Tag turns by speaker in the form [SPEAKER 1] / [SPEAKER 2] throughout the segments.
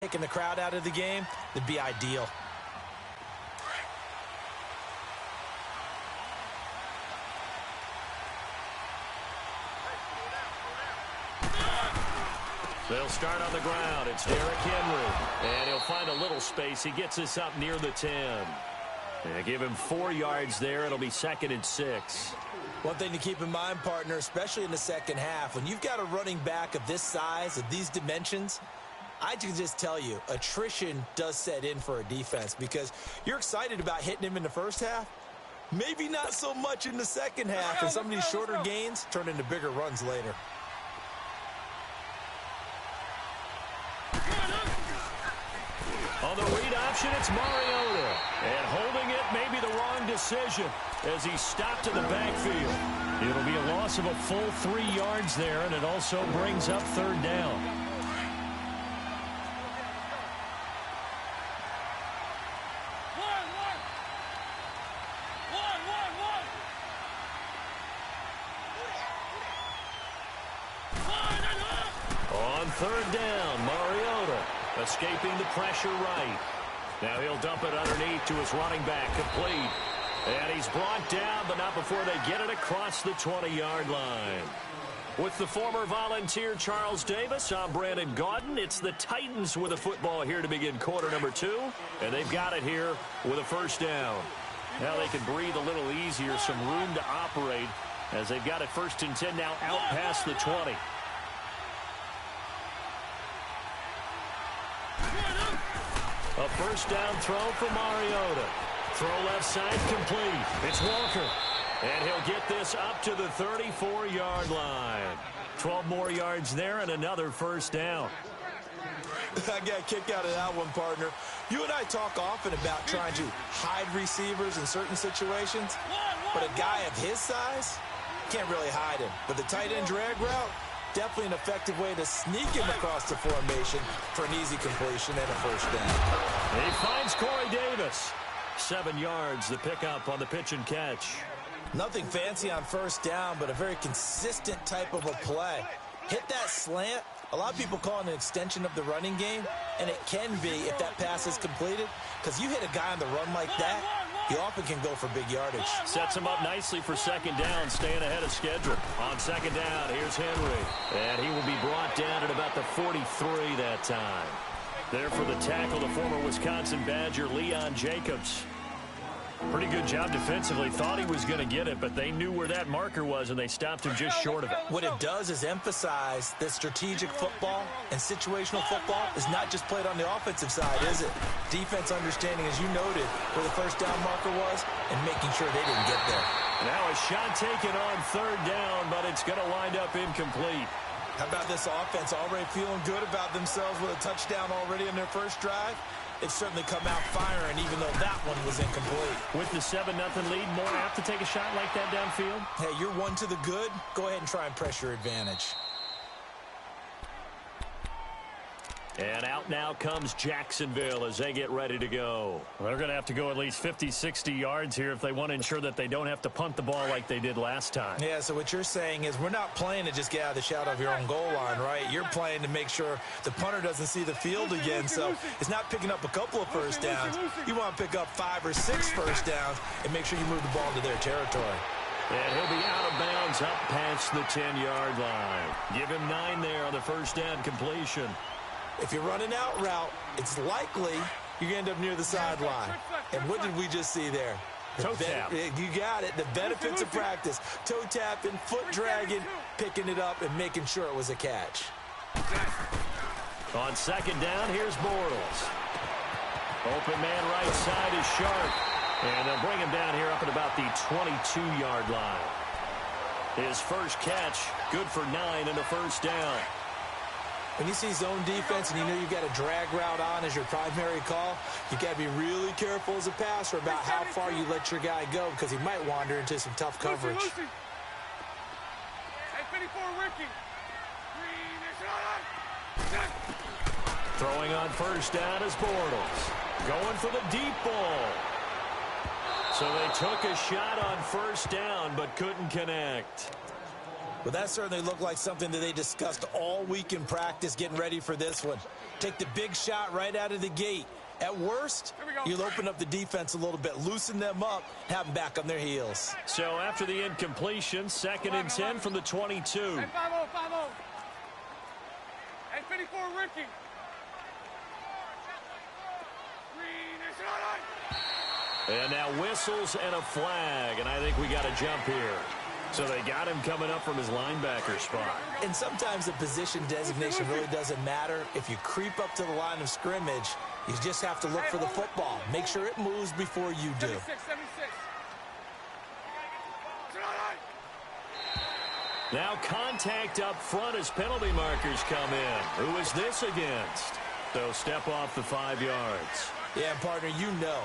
[SPEAKER 1] Taking the crowd out of the game would be ideal.
[SPEAKER 2] They'll start on the ground. It's Derrick Henry. And he'll find a little space. He gets us up near the 10. And give him 4 yards there. It'll be 2nd and 6.
[SPEAKER 1] One thing to keep in mind, partner, especially in the second half, when you've got a running back of this size, of these dimensions, I can just tell you, attrition does set in for a defense because you're excited about hitting him in the first half. Maybe not so much in the second half, and some of these shorter gains turn into bigger runs later.
[SPEAKER 2] On the read option, it's Mariota. And holding it may be the wrong decision as he stopped in the backfield. It'll be a loss of a full 3 yards there, and it also brings up 3rd down. On 3rd down, Mariota escaping the pressure right. Now he'll dump it underneath to his running back, complete. And he's brought down, but not before they get it across the 20-yard line. With the former Volunteer Charles Davis, I'm Brandon Gaudin. It's the Titans with a football here to begin quarter number 2. And they've got it here with a 1st down. Now they can breathe a little easier, some room to operate as they've got it 1st and 10 now out past the 20. A 1st down throw for Mariota. Throw left side complete. It's Walker. And he'll get this up to the 34-yard line. 12 more yards there and another 1st down.
[SPEAKER 1] I got a kick out of that one, partner. You and I talk often about trying to hide receivers in certain situations, but a guy of his size can't really hide him. But the tight end drag route, definitely an effective way to sneak him across the formation for an easy completion and a 1st down.
[SPEAKER 2] He finds Corey Davis. 7 yards, the pickup on the pitch and catch.
[SPEAKER 1] Nothing fancy on 1st down, but a very consistent type of a play. Hit that slant. A lot of people call it an extension of the running game, and it can be if that pass is completed, because you hit a guy on the run like that, he often can go for big yardage.
[SPEAKER 2] Sets him up nicely for 2nd down, staying ahead of schedule. On 2nd down, here's Henry. And he will be brought down at about the 43 that time. There for the tackle, the former Wisconsin Badger, Leon Jacobs. Pretty good job defensively. Thought he was going to get it, but they knew where that marker was, and they stopped him just short of it.
[SPEAKER 1] What it does is emphasize that strategic football and situational football is not just played on the offensive side, is it? Defense understanding, as you noted, where the 1st down marker was and making sure they didn't get there.
[SPEAKER 2] Now a shot taken on 3rd down, but it's going to wind up incomplete.
[SPEAKER 1] How about this offense already feeling good about themselves with a touchdown already in their 1st drive? It's certainly come out firing, even though that one was incomplete.
[SPEAKER 2] With the 7-0 lead, more apt to take a shot like that downfield?
[SPEAKER 1] Hey, you're one to the good. Go ahead and try and press your advantage.
[SPEAKER 2] And out now comes Jacksonville as they get ready to go. Well, they're going to have to go at least 50, 60 yards here if they want to ensure that they don't have to punt the ball like they did last time.
[SPEAKER 1] Yeah, so what you're saying is we're not playing to just get out of the shadow of your own goal line, right? You're playing to make sure the punter doesn't see the field again, so it's not picking up a couple of 1st downs. You want to pick up 5 or 6 1st downs and make sure you move the ball into their territory.
[SPEAKER 2] And he'll be out of bounds up past the 10-yard line. Give him 9 there on the 1st down completion.
[SPEAKER 1] If you're running out route, it's likely you're going to end up near the sideline. And what did we just see there?
[SPEAKER 2] Toe tap.
[SPEAKER 1] You got it. The benefits of practice. Toe tapping, foot dragging, picking it up, and making sure it was a catch.
[SPEAKER 2] On 2nd down, here's Bortles. Open man right side is Sharp. And they'll bring him down here up at about the 22-yard line. His 1st catch, good for 9 and a 1st down.
[SPEAKER 1] When you see zone defense and you know you've got a drag route on as your primary call, you've got to be really careful as a passer about how far you let your guy go because he might wander into some tough coverage.
[SPEAKER 2] Throwing on 1st down is Bortles. Going for the deep ball. So they took a shot on 1st down but couldn't connect.
[SPEAKER 1] Well, that certainly looked like something that they discussed all week in practice getting ready for this one. Take the big shot right out of the gate. At worst, you'll open up the defense a little bit, loosen them up, have them back on their heels.
[SPEAKER 2] So after the incompletion, 2nd and 10 from the 22.
[SPEAKER 3] Hey, 5-0, 5-0. Hey, 54, Ricky.
[SPEAKER 2] And now whistles and a flag, and I think we got a jump here. So they got him coming up from his linebacker spot.
[SPEAKER 1] And sometimes the position designation really doesn't matter. If you creep up to the line of scrimmage, you just have to look for the football. Make sure it moves before you do.
[SPEAKER 3] 76.
[SPEAKER 2] Now contact up front as penalty markers come in. Who is this against? So step off the 5 yards.
[SPEAKER 1] Yeah, partner, you know,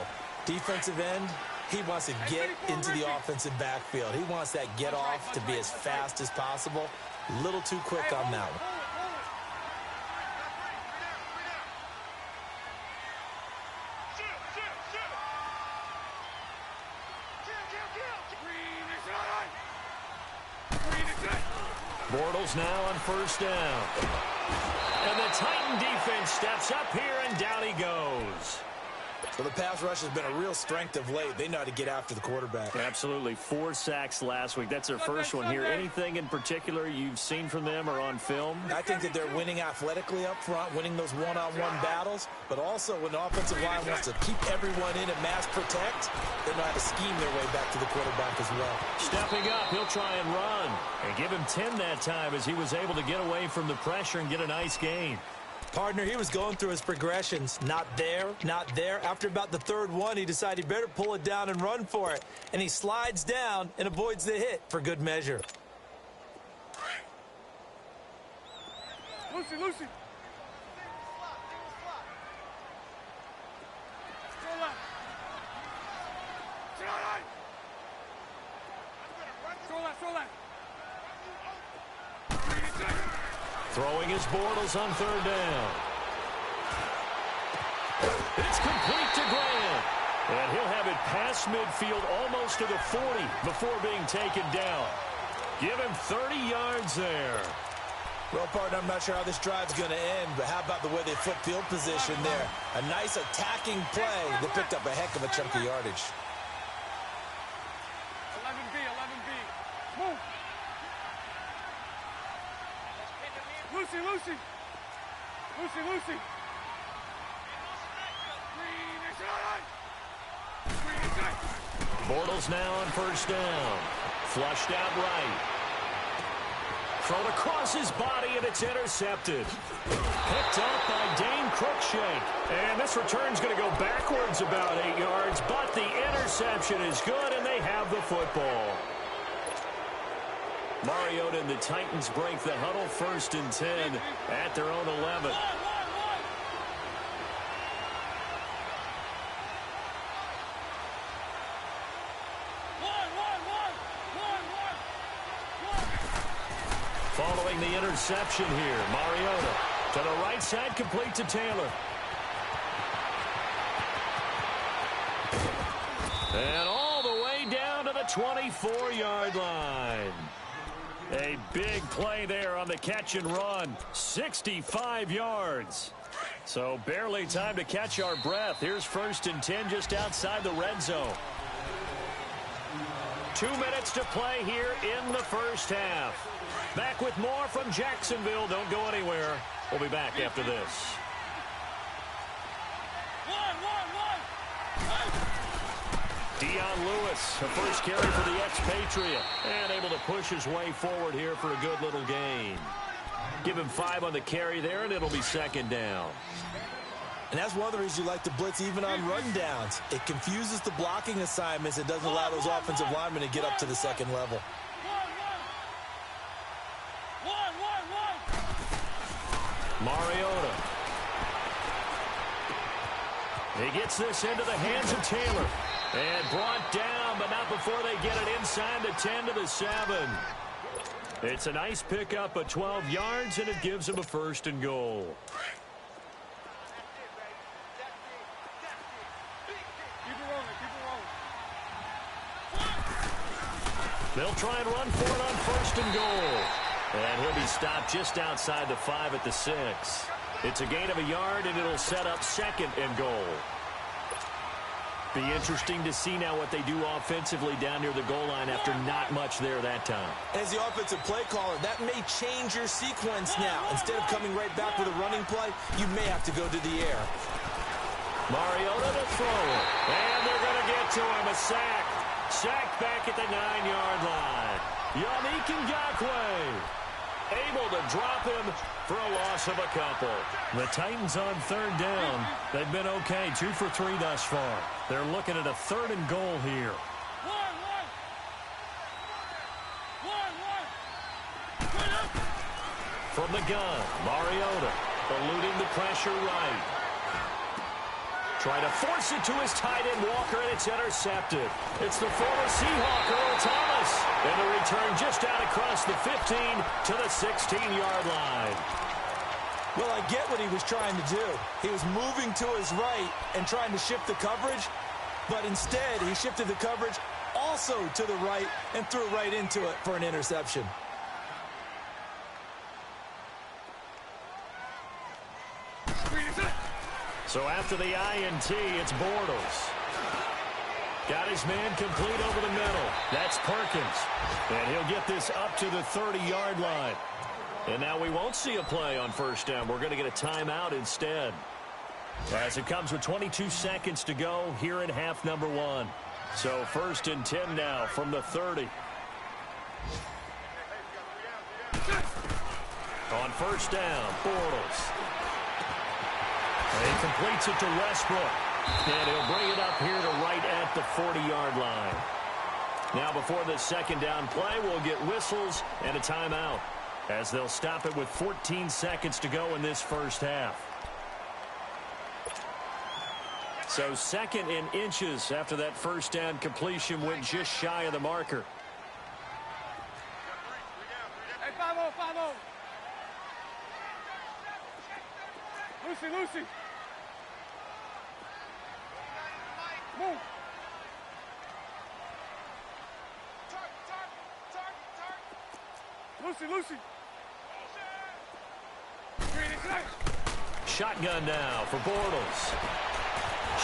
[SPEAKER 1] defensive end, he wants to get into the offensive backfield. He wants that get off to be as fast as possible. A little too quick on that one.
[SPEAKER 2] Bortles now on 1st down. And the Titan defense steps up here, and down he goes.
[SPEAKER 1] So the pass rush has been a real strength of late. They know how to get after the quarterback.
[SPEAKER 2] Absolutely. 4 sacks last week. That's their first one here. Anything in particular you've seen from them or on film?
[SPEAKER 1] I think that they're winning athletically up front, winning those one-on-one battles, but also when the offensive line wants to keep everyone in and mass protect, they know how to scheme their way back to the quarterback as well.
[SPEAKER 2] Stepping up, he'll try and run. And give him 10 that time as he was able to get away from the pressure and get a nice gain.
[SPEAKER 1] Partner, he was going through his progressions. Not there, not there. After about the 3rd one, he decided he better pull it down and run for it. And he slides down and avoids the hit for good measure.
[SPEAKER 3] Lucy. Go left.
[SPEAKER 2] Throwing his Bortles on 3rd down. It's complete to Grant. And he'll have it past midfield almost to the 40 before being taken down. Give him 30 yards there.
[SPEAKER 1] Well, partner, I'm not sure how this drive's going to end, but how about the way they flip field position there? A nice attacking play that picked up a heck of a chunk of yardage.
[SPEAKER 3] 11B. Move. Lucy.
[SPEAKER 2] Bortles now on 1st down. Flushed out right. Thrown across his body, and it's intercepted. Picked up by Dane Cruikshank. And this return's going to go backwards about 8 yards, but the interception is good, and they have the football. Mariota and the Titans break the huddle, 1st and 10 at their own 11. Following the interception here, Mariota to the right side, complete to Taylor. And all the way down to the 24-yard line. A big play there on the catch and run. 65 yards. So barely time to catch our breath. Here's 1st and 10 just outside the red zone. 2 minutes to play here in the 1st half. Back with more from Jacksonville. Don't go anywhere. We'll be back after this. Dion Lewis, a first carry for the expatriate, and able to push his way forward here for a good little gain. Give him 5 on the carry there, and it'll be 2nd down.
[SPEAKER 1] And that's one of the reasons you like to blitz even on rundowns. It confuses the blocking assignments. It doesn't allow those offensive linemen to get up to the 2nd level.
[SPEAKER 2] Mariota. He gets this into the hands of Taylor. And brought down, but not before they get it inside the 10 to the 7. It's a nice pickup of 12 yards, and it gives him a 1st and goal. They'll try and run for it on 1st and goal. And he'll be stopped just outside the 5 at the 6. It's a gain of a yard, and it'll set up 2nd and goal. Be interesting to see now what they do offensively down near the goal line after not much there that time.
[SPEAKER 1] As the offensive play caller, that may change your sequence now. Instead of coming right back with a running play, you may have to go to the air.
[SPEAKER 2] Mariota to throw it. And they're going to get to him. A sack. Sacked back at the 9-yard line. Yannick Ngakoue able to drop him for a loss of a couple.
[SPEAKER 4] The Titans on 3rd down. They've been okay, 2 for 3 thus far. They're looking at a 3rd and goal here.
[SPEAKER 2] From the gun, Mariota eluding the pressure right. Trying to force it to his tight end, Walker, and it's intercepted. It's the former Seahawk, Earl Thomas. And the return just out across the 15 to the 16-yard line.
[SPEAKER 1] Well, I get what he was trying to do. He was moving to his right and trying to shift the coverage, but instead he shifted the coverage also to the right and threw right into it for an interception.
[SPEAKER 2] So after the INT, it's Bortles. Got his man complete over the middle. That's Perkins. And he'll get this up to the 30-yard line. And now we won't see a play on 1st down. We're going to get a timeout instead. As it comes with 22 seconds to go here in half number 1. So 1st and 10 now from the 30. On 1st down, Bortles. And he completes it to Westbrook. And he'll bring it up here to right at the 40-yard line. Now before the 2nd down play, we'll get whistles and a timeout, as they'll stop it with 14 seconds to go in this 1st half. So 2nd and inches after that 1st down completion went just shy of the marker.
[SPEAKER 3] Hey, 5-0, 5-0. Lucy. Move. Lucy.
[SPEAKER 2] Shotgun now for Bortles.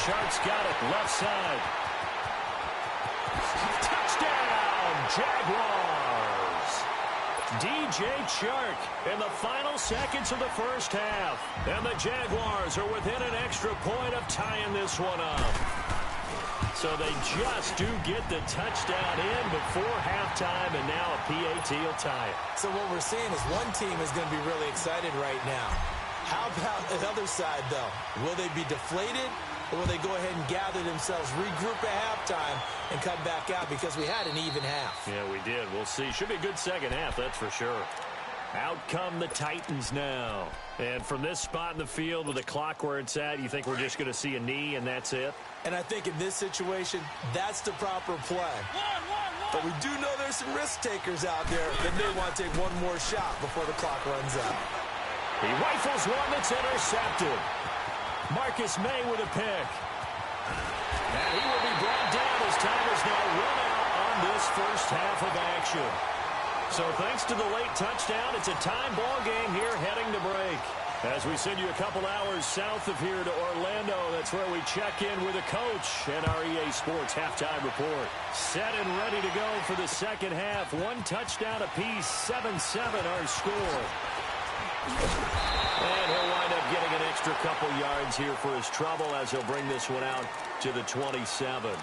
[SPEAKER 2] Shark's got it left side. Touchdown, Jaguars. DJ Chark in the final seconds of the 1st half. And the Jaguars are within an extra point of tying this one up. So they just do get the touchdown in before halftime, and now a PAT will tie it.
[SPEAKER 1] So what we're seeing is one team is going to be really excited right now. How about the other side, though? Will they be deflated, or will they go ahead and gather themselves, regroup at halftime, and come back out? Because we had an even half.
[SPEAKER 2] Yeah, we did. We'll see. Should be a good 2nd half, that's for sure. Out come the Titans now. And from this spot in the field with the clock where it's at, you think we're just going to see a knee and that's it?
[SPEAKER 1] And I think in this situation, that's the proper play. But we do know there's some risk takers out there that may want to take one more shot before the clock runs out.
[SPEAKER 2] He rifles one that's intercepted. Marcus May with a pick. And he will be brought down as time is now run out on this 1st half of action. So thanks to the late touchdown, it's a time ball game here heading to break. As we send you a couple hours south of here to Orlando, that's where we check in with the coach and our EA Sports halftime report. Set and ready to go for the 2nd half. 1 touchdown apiece, 7-7 our score. And he'll wind up getting an extra couple yards here for his trouble as he'll bring this one out to the 27.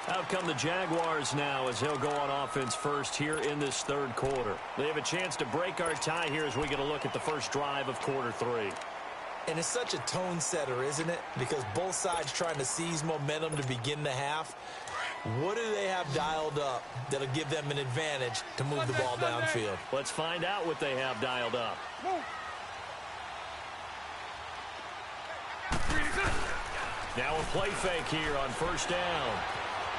[SPEAKER 2] Out come the Jaguars now as they'll go on offense first here in this 3rd quarter. They have a chance to break our tie here as we get a look at the first drive of quarter 3.
[SPEAKER 1] And it's such a tone setter, isn't it? Because both sides trying to seize momentum to begin the half. What do they have dialed up that'll give them an advantage to move the ball downfield?
[SPEAKER 2] Let's find out what they have dialed up. Now a play fake here on 1st down.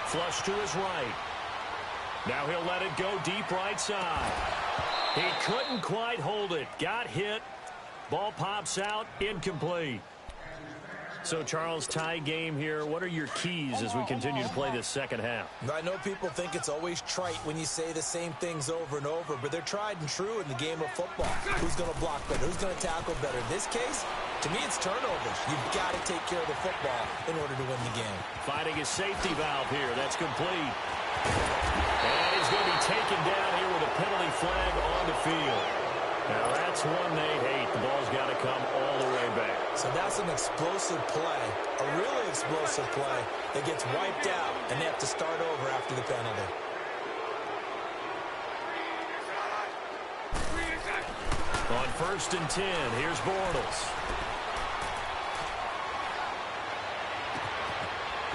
[SPEAKER 2] Flush to his right. Now he'll let it go deep right side. He couldn't quite hold it. Got hit. Ball pops out. Incomplete. So, Charles, tie game here. What are your keys as we continue to play this 2nd half?
[SPEAKER 1] I know people think it's always trite when you say the same things over and over, but they're tried and true in the game of football. Who's going to block better? Who's going to tackle better? In this case, To me, it's turnovers. You've got to take care of the football in order to win the game.
[SPEAKER 2] Finding his safety valve here. That's complete. And he's going to be taken down here with a penalty flag on the field. Now, that's one they hate. The ball's got to come all the way back.
[SPEAKER 1] So that's an explosive play, a really explosive play that gets wiped out, and they have to start over after the penalty.
[SPEAKER 2] On 1st and 10, here's Bortles.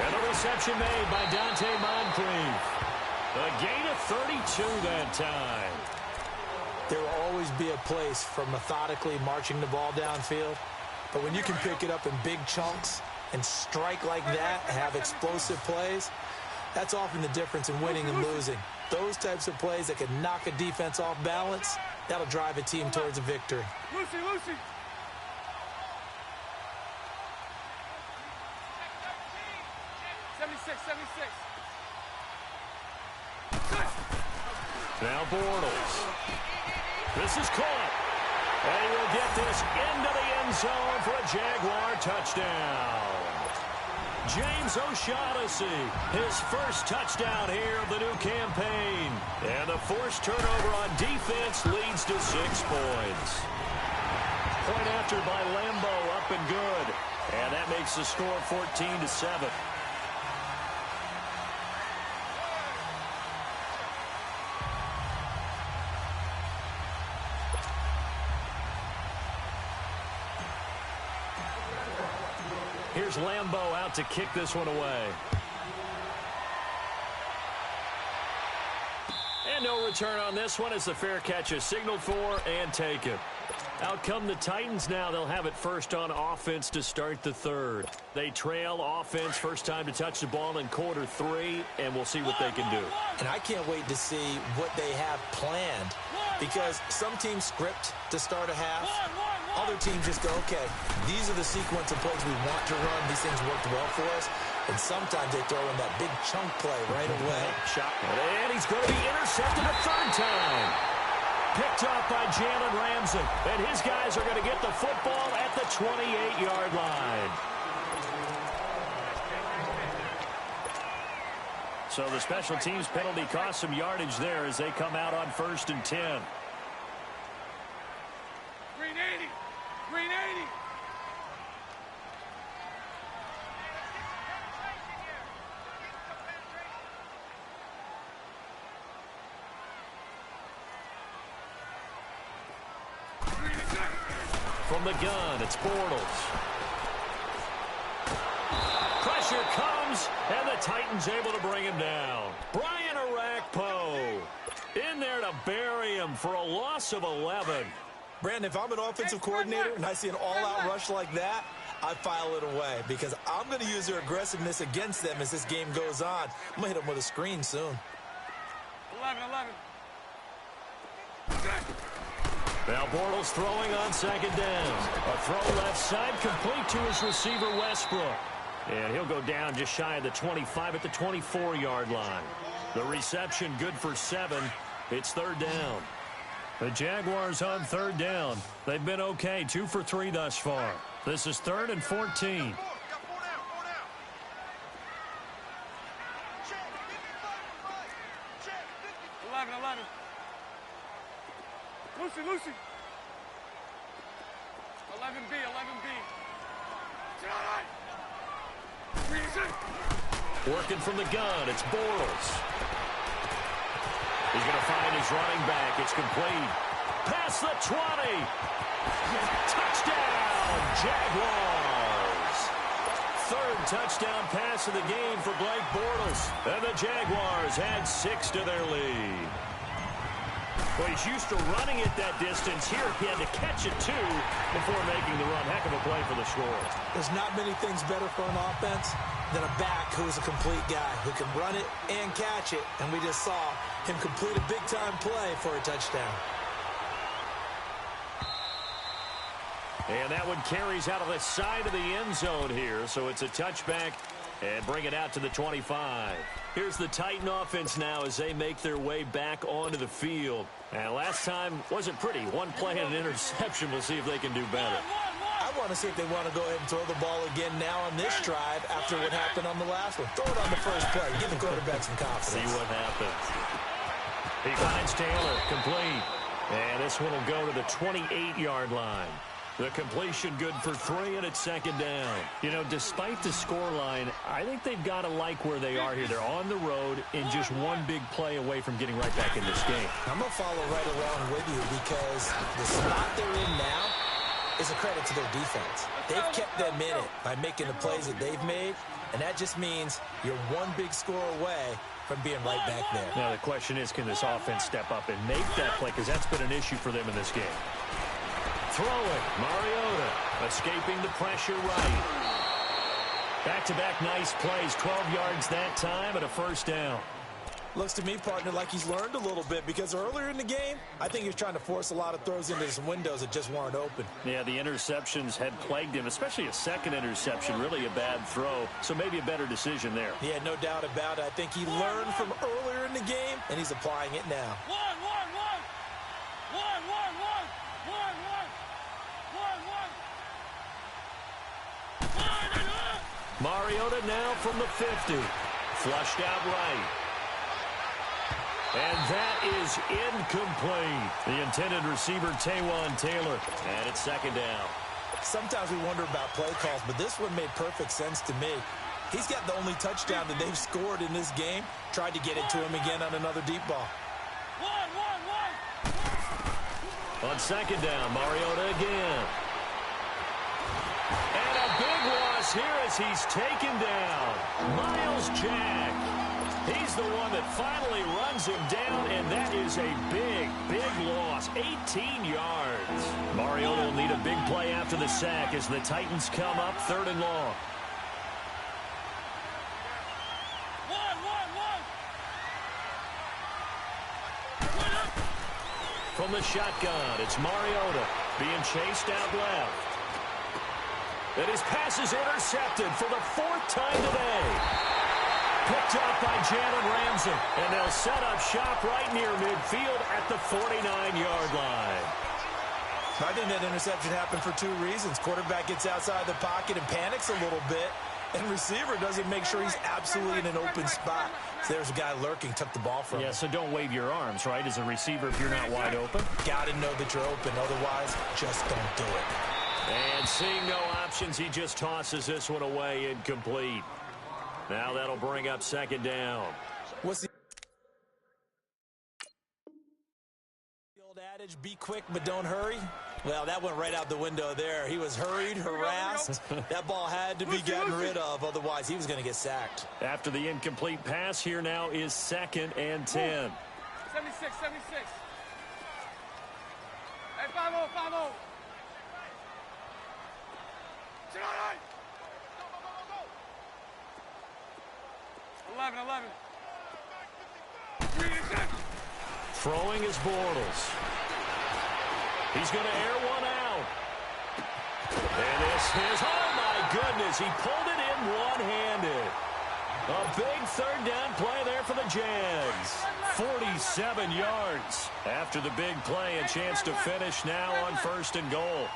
[SPEAKER 2] And a reception made by Dante Moncrief. A gain of 32 that time.
[SPEAKER 1] There will always be a place for methodically marching the ball downfield. But when you can pick it up in big chunks and strike like that, have explosive plays, that's often the difference in winning and losing. Those types of plays that can knock a defense off balance, that'll drive a team towards a victory.
[SPEAKER 3] Lucy. 76.
[SPEAKER 2] Now Bortles. This is caught. And he will get this into the end zone for a Jaguar touchdown. James O'Shaughnessy, his first touchdown here of the new campaign. And the forced turnover on defense leads to 6 points. Point after by Lambo, up and good. And that makes the score 14-7. Here's Lambo out to kick this one away. And no return on this one as the fair catch is signaled for and taken. Out come the Titans now. They'll have it first on offense to start the third. They trail offense, first time to touch the ball in quarter 3, and we'll see what they can do.
[SPEAKER 1] And I can't wait to see what they have planned, because some teams script to start a half. Other teams just go, okay, these are the sequence of plays we want to run. These things worked well for us. And sometimes they throw in that big chunk play right away.
[SPEAKER 2] Shotgun. And he's going to be intercepted a 3rd time. Picked off by Jalen Ramsey. And his guys are going to get the football at the 28-yard line. So the special teams penalty cost some yardage there as they come out on 1st and 10.
[SPEAKER 3] Green 80.
[SPEAKER 2] From the gun, it's Bortles. Pressure comes, and the Titans able to bring him down. Brian Arakpo in there to bury him for a loss of 11.
[SPEAKER 1] Brandon, if I'm an offensive coordinator and I see an all-out rush like that, I file it away, because I'm going to use their aggressiveness against them as this game goes on. I'm going to hit them with a screen soon.
[SPEAKER 3] 11.
[SPEAKER 2] Now Bortles throwing on 2nd down. A throw left side complete to his receiver Westbrook. And he'll go down just shy of the 25 at the 24-yard line. The reception good for 7. It's 3rd down.
[SPEAKER 4] The Jaguars on 3rd down. They've been okay, 2 for 3 thus far. This is 3rd and 14.
[SPEAKER 3] Lucy. 11B.
[SPEAKER 2] Working from the gun, it's Bortles. He's going to find his running back. It's complete. Past the 20. Touchdown, Jaguars. 3rd touchdown pass of the game for Blake Bortles. And the Jaguars add 6 to their lead. Well, he's used to running it that distance. Here he had to catch it, too, before making the run. Heck of a play for the score.
[SPEAKER 1] There's not many things better for an offense than a back who's a complete guy who can run it and catch it. And we just saw him complete a big-time play for a touchdown.
[SPEAKER 2] And that one carries out of the side of the end zone here. So it's a touchback and bring it out to the 25. Here's the Titan offense now as they make their way back onto the field. And last time wasn't pretty. One play and an interception. We'll see if they can do better.
[SPEAKER 1] I want to see if they want to go ahead and throw the ball again now on this drive after what happened on the last one. Throw it on the first play. Give the quarterback some confidence.
[SPEAKER 2] See what happens. He finds Taylor, complete. And this one will go to the 28-yard line. The completion good for 3, and it's second down. You know, despite the scoreline, I think they've got to like where they are here. They're on the road and just one big play away from getting right back in this game.
[SPEAKER 1] I'm going to follow right along with you because the spot they're in now is a credit to their defense. They've kept them in it by making the plays that they've made, and that just means you're one big score away from being right back there.
[SPEAKER 2] Now, the question is, can this offense step up and make that play? Because that's been an issue for them in this game. Throwing, Mariota, escaping the pressure right. Back-to-back nice plays, 12 yards that time and a first down.
[SPEAKER 1] Looks to me, partner, like he's learned a little bit because earlier in the game, I think he was trying to force a lot of throws into some windows that just weren't open.
[SPEAKER 2] Yeah, the interceptions had plagued him, especially a second interception, really a bad throw, so maybe a better decision there.
[SPEAKER 1] Yeah, no doubt about it. I think he learned from earlier in the game, and he's applying it now.
[SPEAKER 2] Mariota now from the 50. Flushed out right. And that is incomplete. The intended receiver, Taywan Taylor. And it's second down.
[SPEAKER 1] Sometimes we wonder about play calls, but this one made perfect sense to me. He's got the only touchdown that they've scored in this game. Tried to get it to him again on another deep ball.
[SPEAKER 2] On second down, Mariota again. And a big loss here as he's taken down. Miles Jack. He's the one that finally runs him down, and that is a big, big loss. 18 yards. Mariota will need a big play after the sack as the Titans come up third and long. From the shotgun, it's Mariota being chased out left. And his pass is intercepted for the 4th time today. Picked up by Jalen Ramsey. And they'll set up shop right near midfield at the 49-yard line.
[SPEAKER 1] I think that interception happened for 2 reasons. Quarterback gets outside the pocket and panics a little bit. And receiver doesn't make sure he's absolutely in an open spot. So there's a guy lurking, took the ball from him.
[SPEAKER 2] Yeah, so don't wave your arms, right, as a receiver if you're not wide open.
[SPEAKER 1] Got to know that you're open. Otherwise, just don't do it.
[SPEAKER 2] And seeing no options, he just tosses this one away, incomplete. Now that'll bring up second down.
[SPEAKER 1] What's the old adage, be quick but don't hurry? Well, that went right out the window there. He was hurried, harassed. That ball had to be gotten rid of, otherwise he was going to get sacked.
[SPEAKER 2] After the incomplete pass, here now is 2nd and 10.
[SPEAKER 3] 76. Hey, 5-0, 5-0. 11.
[SPEAKER 2] Throwing is Bortles. He's going to air one out. And this is, oh my goodness, he pulled it in one-handed. A big third down play there for the Jags. 47 yards. After the big play, a chance to finish now on 1st and goal.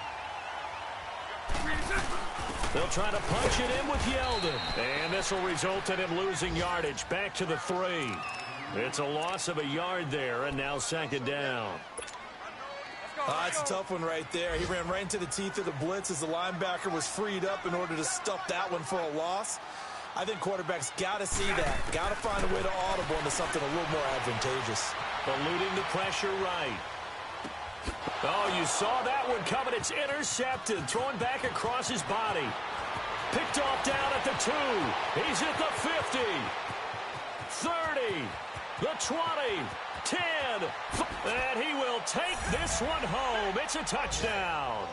[SPEAKER 2] They'll try to punch it in with Yeldon. And this will result in him losing yardage back to the 3. It's a loss of a yard there, and now second down.
[SPEAKER 1] It's a tough one right there. He ran right into the teeth of the blitz as the linebacker was freed up in order to stuff that one for a loss. I think quarterbacks got to see that. Got to find a way to audible into something a little more advantageous.
[SPEAKER 2] Eluding the pressure right. Oh, you saw that one coming. It's intercepted. Throwing back across his body. Picked off down at the 2. He's at the 50. 30. The 20. 10. And he will take this one home. It's a touchdown.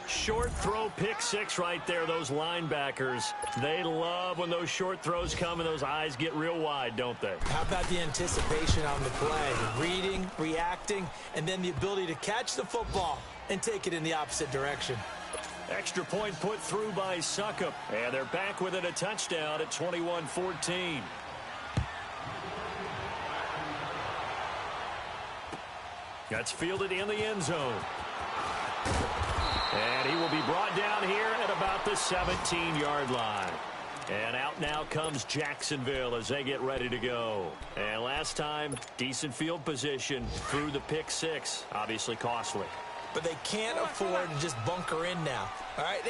[SPEAKER 2] Short throw, pick 6 right there. Those linebackers, they love when those short throws come and those eyes get real wide, don't they?
[SPEAKER 1] How about the anticipation on the play? Reading, reacting, and then the ability to catch the football and take it in the opposite direction.
[SPEAKER 2] Extra point put through by Suckup. And they're back within a touchdown at 21-14. That's fielded in the end zone. And he will be brought down here at about the 17-yard line. And out now comes Jacksonville as they get ready to go. And last time, decent field position through the pick six. Obviously costly.
[SPEAKER 1] But they can't afford to just bunker in now. All right,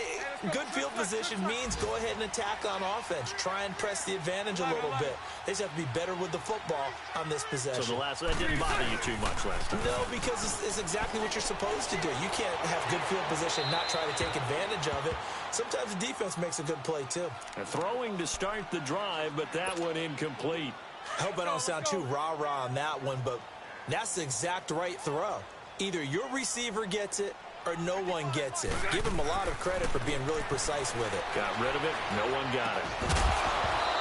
[SPEAKER 1] good field position means go ahead and attack on offense. Try and press the advantage a little bit. They just have to be better with the football on this possession.
[SPEAKER 2] So that didn't bother you too much last time?
[SPEAKER 1] No, because it's exactly what you're supposed to do. You can't have good field position and not try to take advantage of it. Sometimes the defense makes a good play, too.
[SPEAKER 2] And throwing to start the drive, but that one incomplete.
[SPEAKER 1] I hope I don't sound too rah-rah on that one, but that's the exact right throw. Either your receiver gets it or no one gets it. Give him a lot of credit for being really precise with it.
[SPEAKER 2] Got rid of it. No one got it.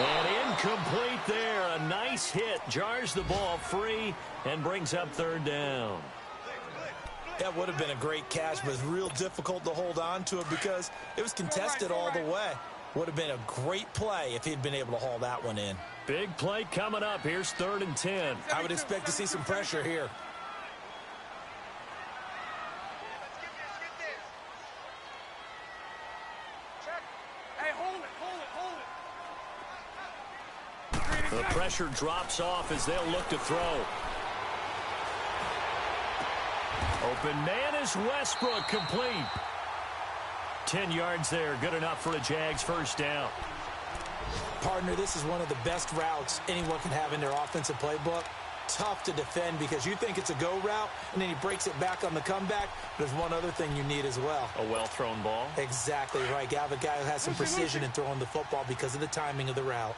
[SPEAKER 2] And incomplete there. A nice hit. Jars the ball free and brings up third down.
[SPEAKER 1] That would have been a great catch, but it's real difficult to hold on to it because it was contested all the way. Would have been a great play if he'd been able to haul that one in.
[SPEAKER 2] Big play coming up. Here's 3rd and 10.
[SPEAKER 1] I would expect to see some pressure here.
[SPEAKER 2] The pressure drops off as they'll look to throw. Open man is Westbrook, complete. 10 yards there, good enough for a Jags first down.
[SPEAKER 1] Partner, this is one of the best routes anyone can have in their offensive playbook. Tough to defend because you think it's a go route, and then he breaks it back on the comeback. There's one other thing you need as well.
[SPEAKER 2] A well-thrown ball?
[SPEAKER 1] Exactly right. You have a guy who has some precision in throwing the football because of the timing of the route.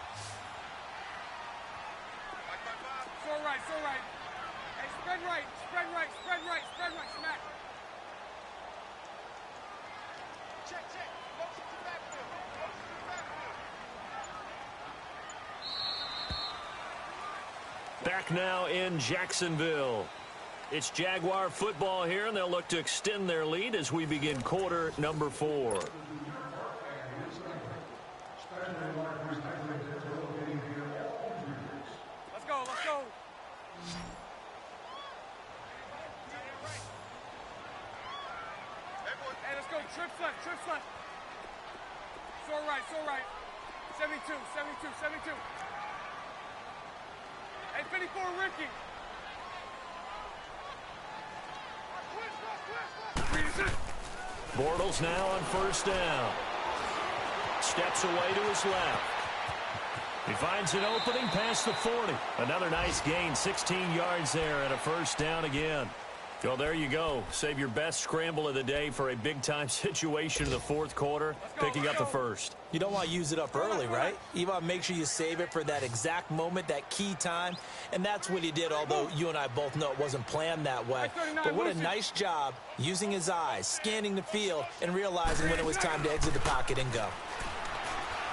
[SPEAKER 3] So right. Hey, spread right, smack. Check. Motion to backfield.
[SPEAKER 2] Back now in Jacksonville. It's Jaguar football here, and they'll look to extend their lead as we begin quarter number 4.
[SPEAKER 3] Let's go. Hey, let's go. Trips left. So right. 72. Hey, 54, Ricky.
[SPEAKER 2] Bortles now on first down. Steps away to his left. He finds an opening past the 40. Another nice gain, 16 yards there and a first down again. Well, there you go. Save your best scramble of the day for a big-time situation in the fourth quarter, picking up the first.
[SPEAKER 1] You don't want to use it up early, right? You want to make sure you save it for that exact moment, that key time. And that's what he did, although you and I both know it wasn't planned that way. But what a nice job using his eyes, scanning the field, and realizing when it was time to exit the pocket and go.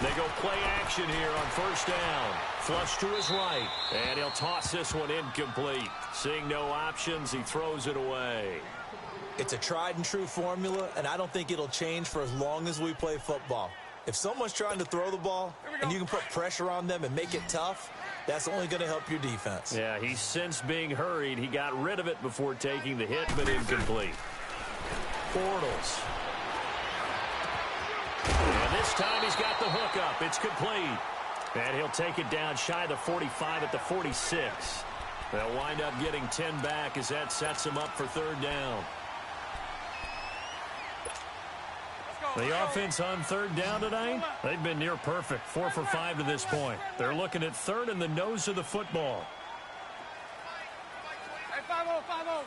[SPEAKER 2] They go play action here on first down. Flush to his right, and he'll toss this one incomplete. Seeing no options, he throws it away.
[SPEAKER 1] It's a tried-and-true formula, and I don't think it'll change for as long as we play football. If someone's trying to throw the ball, and you can put pressure on them and make it tough, that's only going to help your defense.
[SPEAKER 2] Yeah, he's since being hurried. He got rid of it before taking the hit, but incomplete. Bortles. And this time he's got the hook up. It's complete. And he'll take it down shy of the 45 at the 46. They'll wind up getting 10 back as that sets him up for third down.
[SPEAKER 4] The offense on third down tonight, they've been near perfect. 4 for 5 to this point. They're looking at third in the nose of the football.
[SPEAKER 3] Hey, 5-0.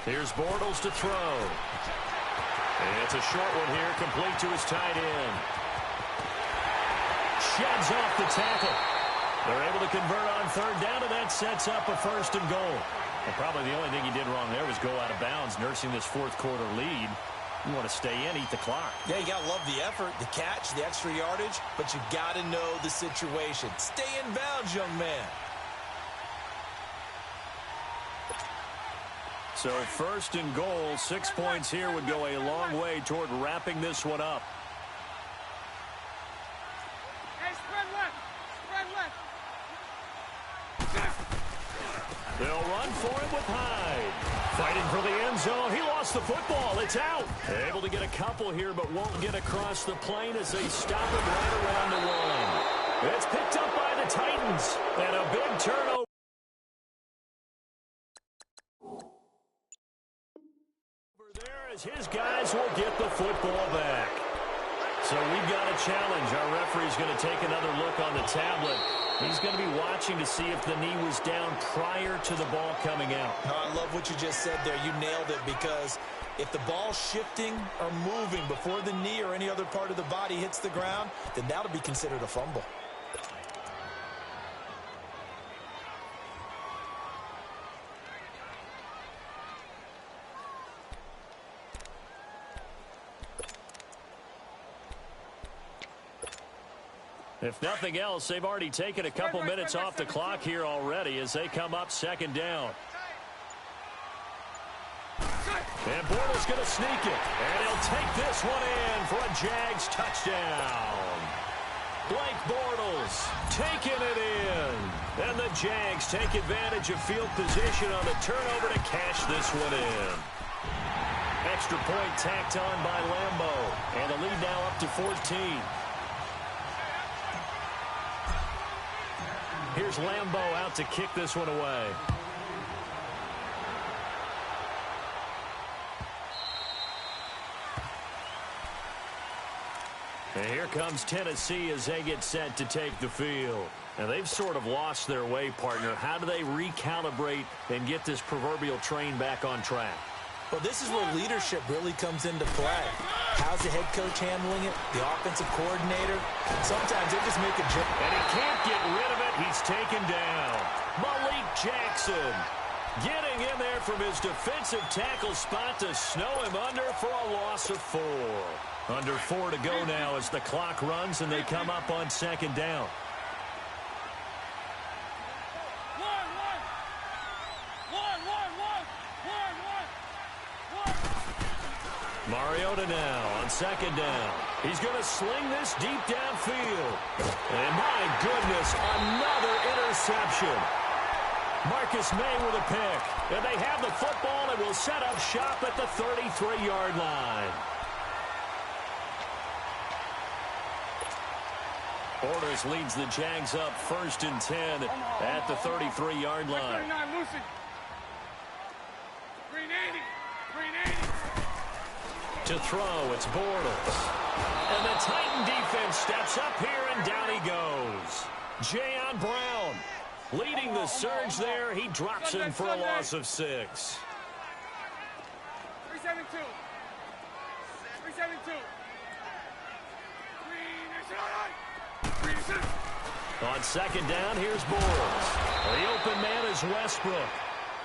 [SPEAKER 2] Here's Bortles to throw. And it's a short one here, complete to his tight end. Sheds off the tackle. They're able to convert on third down, and that sets up a first and goal. And probably the only thing he did wrong there was go out of bounds, nursing this fourth quarter lead. You want to stay in, eat the clock.
[SPEAKER 1] Yeah, you got to love the effort, the catch, the extra yardage, but you got to know the situation. Stay in bounds, young man.
[SPEAKER 2] So first and goal, 6 points here would go a long way toward wrapping this one up.
[SPEAKER 3] Hey, spread left.
[SPEAKER 4] end zone. He lost the football. It's out. Able to get a couple here, but won't get across the plane as they stop it right around the one. It's picked up by the Titans. And a big turnover. There as his guys will get the football back. So we've got a challenge. Our referee's going to take another look on the tablet. He's going to be watching to see if the knee was down prior to the ball coming out.
[SPEAKER 1] I love what you just said there. You nailed it, because if the ball's shifting or moving before the knee or any other part of the body hits the ground, then that'll be considered a fumble.
[SPEAKER 4] If nothing else, they've already taken a couple minutes off the clock here already as they come up second down. And Bortles going to sneak it. And he'll take this one in for a Jags touchdown. Blake Bortles taking it in. And the Jags take advantage of field position on the turnover to cash this one in. Extra point tacked on by Lambeau. And the lead now up to 14. Here's Lambeau out to kick this one away. And here comes Tennessee as they get set to take the field. And they've sort of lost their way, partner. How do they recalibrate and get this proverbial train back on track?
[SPEAKER 1] Well, this is where leadership really comes into play. How's the head coach handling it? The offensive coordinator? Sometimes they just make a joke.
[SPEAKER 4] And he can't get rid of it. He's taken down. Malik Jackson getting in there from his defensive tackle spot to snow him under for a loss of 4. Under 4 to go now as the clock runs and they come up on second down. Mariota now on second down. He's going to sling this deep downfield. And my goodness, another interception. Marcus May with a pick. And they have the football and will set up shop at the 33-yard line. Bortles leads the Jags up 1st and 10 at the 33-yard line.
[SPEAKER 3] 39, Lucy. Green 80. Green 80.
[SPEAKER 4] To throw, it's Bortles. And the Titan defense steps up here, and down he goes. Jayon Brown leading the surge there. He drops him for a loss of 6.
[SPEAKER 3] 372. 372.
[SPEAKER 4] On second down, here's Bortles. The open man is Westbrook.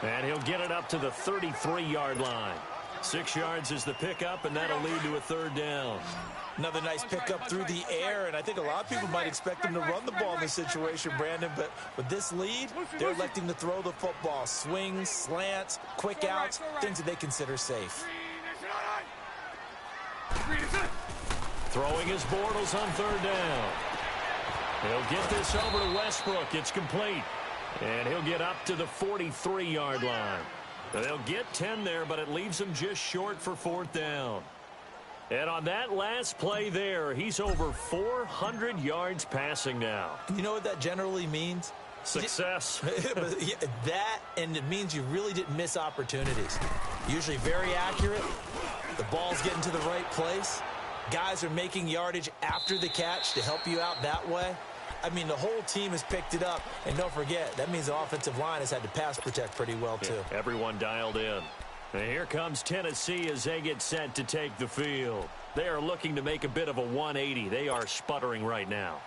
[SPEAKER 4] And he'll get it up to the 33-yard line. 6 yards is the pickup, and that'll lead to a 3rd down.
[SPEAKER 1] Another nice pickup through the air, and I think a lot of people might expect him to run the ball in this situation, Brandon, but with this lead, they're electing to throw the football. Swings, slants, quick outs, things that they consider safe.
[SPEAKER 4] Throwing his Bortles on 3rd down. He'll get this over to Westbrook. It's complete. And he'll get up to the 43-yard line. They'll get 10 there, but it leaves him just short for 4th down. And on that last play there, he's over 400 yards passing now.
[SPEAKER 1] You know what that generally means?
[SPEAKER 4] Success.
[SPEAKER 1] That, and it means you really didn't miss opportunities. Usually very accurate. The ball's getting to the right place. Guys are making yardage after the catch to help you out that way. I mean, the whole team has picked it up. And don't forget, that means the offensive line has had to pass protect pretty well, too.
[SPEAKER 4] Yeah, everyone dialed in. And here comes Tennessee as they get set to take the field. They are looking to make a bit of a 180. They are sputtering right now.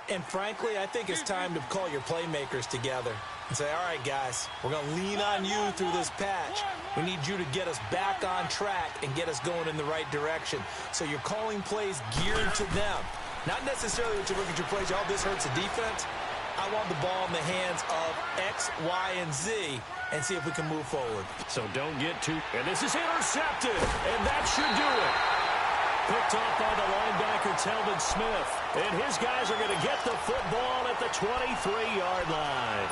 [SPEAKER 1] And frankly, I think it's time to call your playmakers together and say, all right, guys, we're going to lean on you through this patch. We need you to get us back on track and get us going in the right direction. So you're calling plays geared to them. Not necessarily that you look at your plays, oh, this hurts the defense. I want the ball in the hands of X, Y, and Z and see if we can move forward.
[SPEAKER 4] So don't get too... And this is intercepted, and that should do it. Picked off by the linebacker, Telvin Smith. And his guys are going to get the football at the 23-yard line.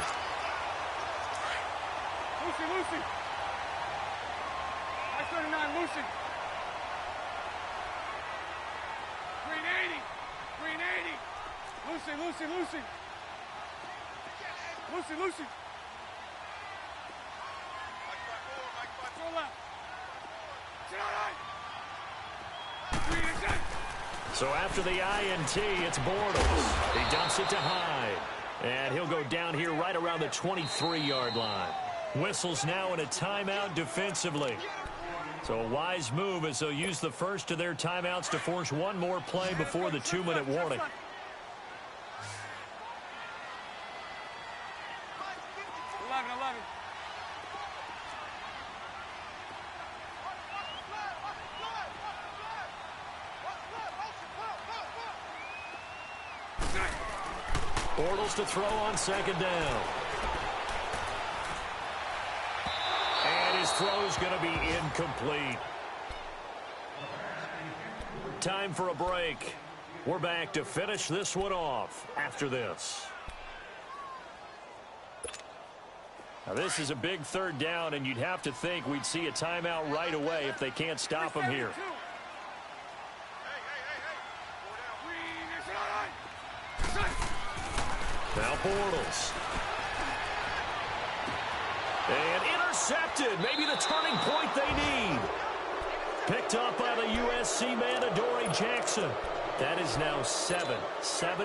[SPEAKER 3] Lucy. Lucy. Green 80. Green 80. Lucy, Lucy, Lucy. Lucy, Lucy. Go left. Green is in.
[SPEAKER 2] So after the INT, it's Bortles. He dumps it to Hyde. And he'll go down here right around the 23-yard line. Whistles now in a timeout defensively. So a wise move as they'll use the first of their timeouts to force one more play before the 2-minute warning. Bortles to throw on second down. And his throw's going to be incomplete. Time for a break. We're back to finish this one off after this. Now this is a big third down, and you'd have to think we'd see a timeout right away if they can't stop him here. Now Bortles. And intercepted. Maybe the turning point they need. Picked up by the USC man, Adoree Jackson. That is now seven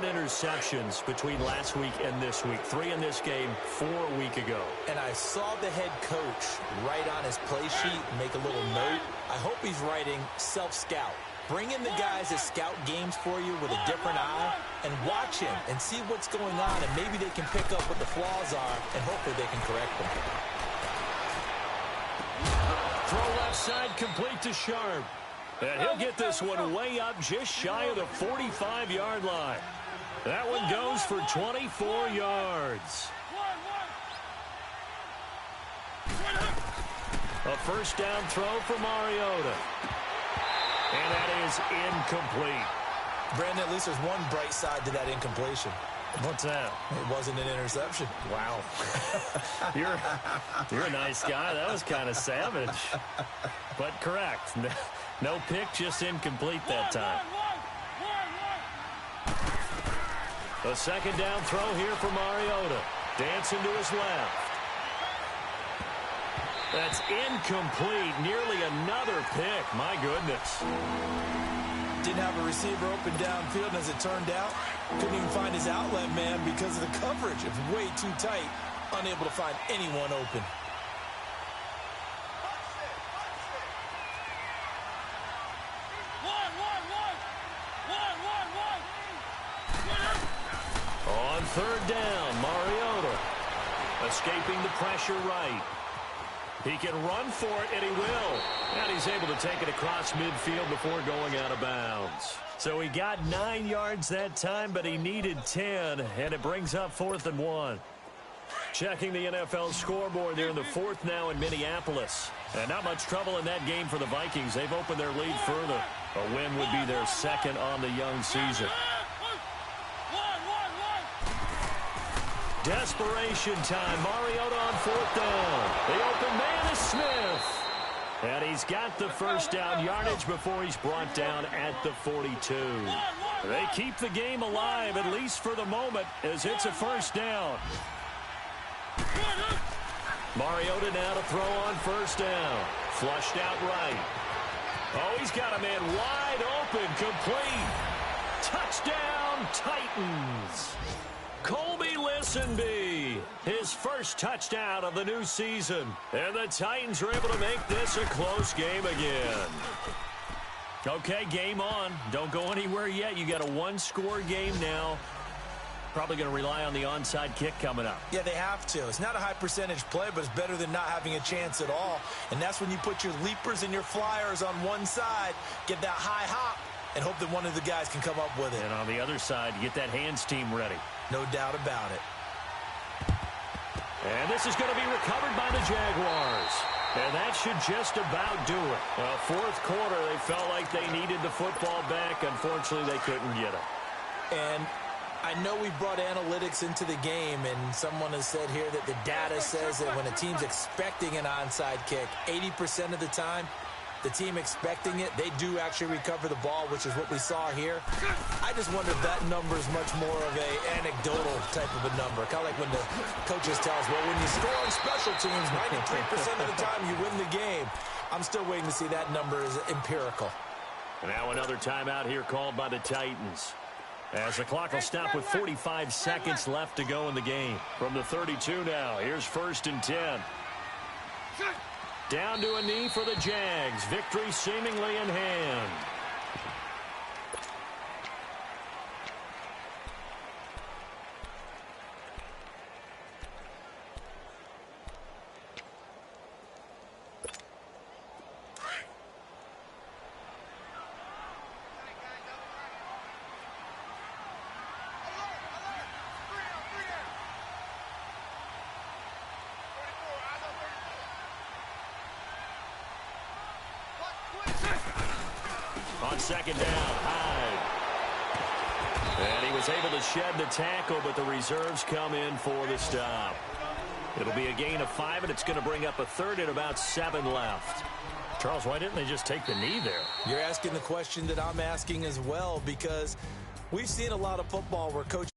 [SPEAKER 2] interceptions between last week and this week. 3 in this game, 4 a week ago.
[SPEAKER 1] And I saw the head coach write on his play sheet, make a little note. I hope he's writing self-scout. Bring in the guys that scout games for you with a different eye and watch him and see what's going on, and maybe they can pick up what the flaws are, and hopefully they can correct them.
[SPEAKER 2] Throw left side complete to Sharp. And he'll get this one way up just shy of the 45-yard line. That one goes for 24 yards. A first down throw for Mariota. And that is incomplete.
[SPEAKER 1] Brandon, at least there's one bright side to that incompletion.
[SPEAKER 2] What's that?
[SPEAKER 1] It wasn't an interception.
[SPEAKER 2] Wow. You're a nice guy. That was kind of savage. But correct. No pick, just incomplete that time. A second down throw here for Mariota. Dancing to his left. That's incomplete. Nearly another pick. My goodness.
[SPEAKER 1] Didn't have a receiver open downfield, and as it turned out, couldn't even find his outlet man because of the coverage. It was way too tight. Unable to find anyone open.
[SPEAKER 2] On third down, Mariota escaping the pressure right. He can run for it, and he will. And he's able to take it across midfield before going out of bounds. So he got 9 yards that time, but he needed 10, and it brings up 4th and 1. Checking the NFL scoreboard there in the 4th now in Minneapolis. And not much trouble in that game for the Vikings. They've opened their lead further. A win would be their second on the young season. Desperation time. Mariota on 4th down. The open man is Smith. And he's got the first down yardage before he's brought down at the 42. They keep the game alive, at least for the moment, as it's a first down. Mariota now to throw on first down. Flushed out right. Oh, he's got a man wide open, complete. Touchdown, Titans. Colby Listenby, his first touchdown of the new season. And the Titans are able to make this a close game again. Okay, game on. Don't go anywhere yet. You got a one-score game now. Probably going to rely on the onside kick coming up.
[SPEAKER 1] Yeah, they have to. It's not a high-percentage play, but it's better than not having a chance at all. And that's when you put your leapers and your flyers on one side, get that high hop, and hope that one of the guys can come up with it.
[SPEAKER 2] And on the other side, you get that hands team ready.
[SPEAKER 1] No doubt about it.
[SPEAKER 2] And this is going to be recovered by the Jaguars. And that should just about do it. Well, 4th quarter, they felt like they needed the football back. Unfortunately, they couldn't get it.
[SPEAKER 1] And I know we brought analytics into the game, and someone has said here that the data says that when a team's expecting an onside kick, 80% of the time, the team expecting it, they do actually recover the ball, which is what we saw here. I just wonder if that number is much more of a anecdotal type of a number. Kind of like when the coaches tell us, well, when you score on special teams, 93% of the time you win the game. I'm still waiting to see that number is empirical.
[SPEAKER 2] Now another timeout here called by the Titans, as the clock will stop with 45 seconds left to go in the game. From the 32 now, here's 1st and 10. Down to a knee for the Jags. Victory seemingly in hand. On 2nd down, Hyde. And he was able to shed the tackle, but the reserves come in for the stop. It'll be a gain of 5, and it's going to bring up a 3rd and about 7 left.
[SPEAKER 4] Charles, why didn't they just take the knee there?
[SPEAKER 1] You're asking the question that I'm asking as well, because we've seen a lot of football where coaches